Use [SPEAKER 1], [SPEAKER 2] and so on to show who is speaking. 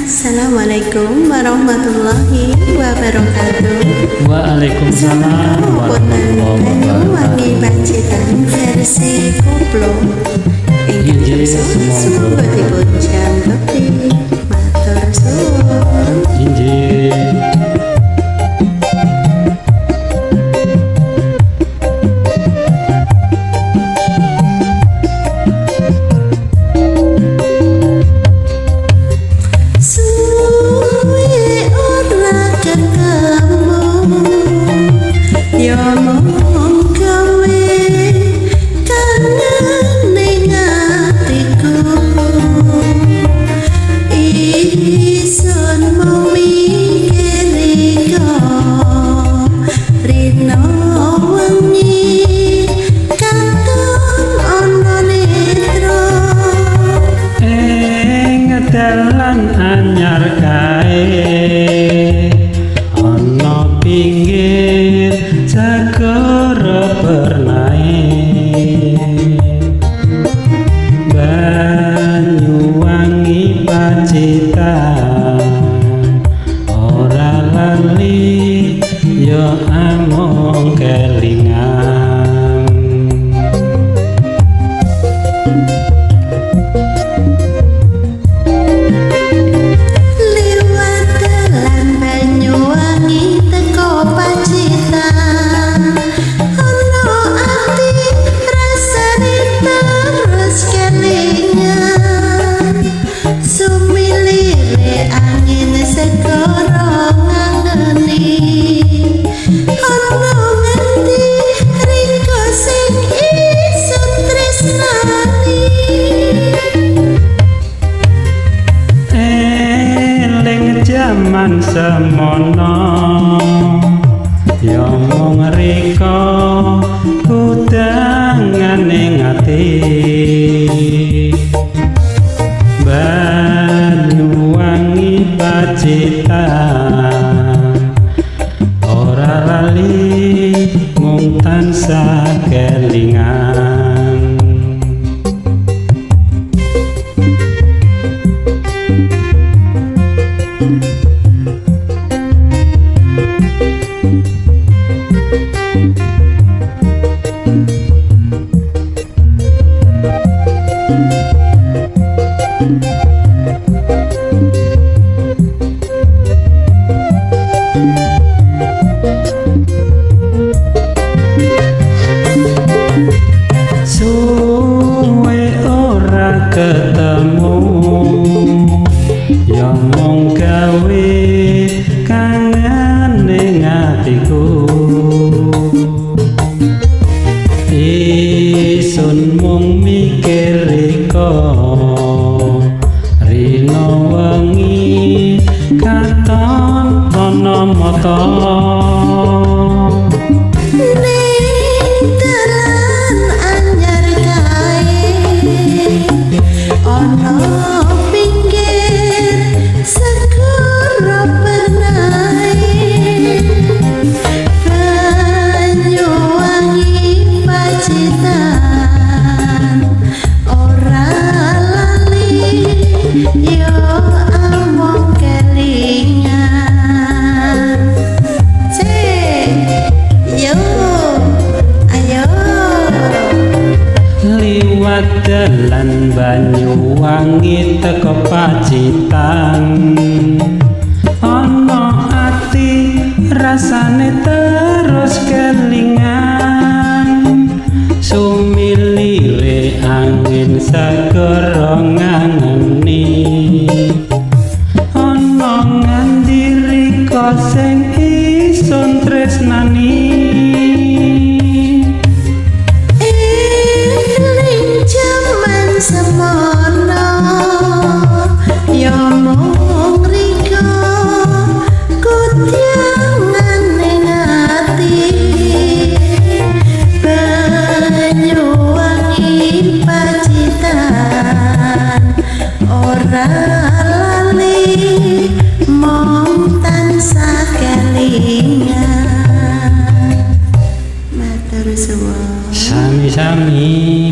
[SPEAKER 1] Assalamualaikum warahmatullahi wabarakatuh.
[SPEAKER 2] Waalaikumsalam warahmatullahi wabarakatuh.
[SPEAKER 1] Wangi bacitan versi koplo.
[SPEAKER 2] Injil
[SPEAKER 1] Semoga dipuji bekti matur suwun.
[SPEAKER 2] Injil. Dalan anyar kae ana pinggir segara pernae Banyuwangi Pacitan ora lali ya among kelingan Jaman semono ya mung rika kudangane ngati Banyuwangi Pacitan ora lali mung tansah kelingan Suwe ora ketemu ya mung gawe kangen ning atiku Isun mung mikir rika rina wengi katon ana mata Dalan Banyuwangi teko Pacitan ana ati rasane terus kelingan sumilire angin segara ngangeni ana ngendi rika sing isun tresnani
[SPEAKER 1] Semono ya mung rika kudyangan ning ati Banyuwangi Pacitan ora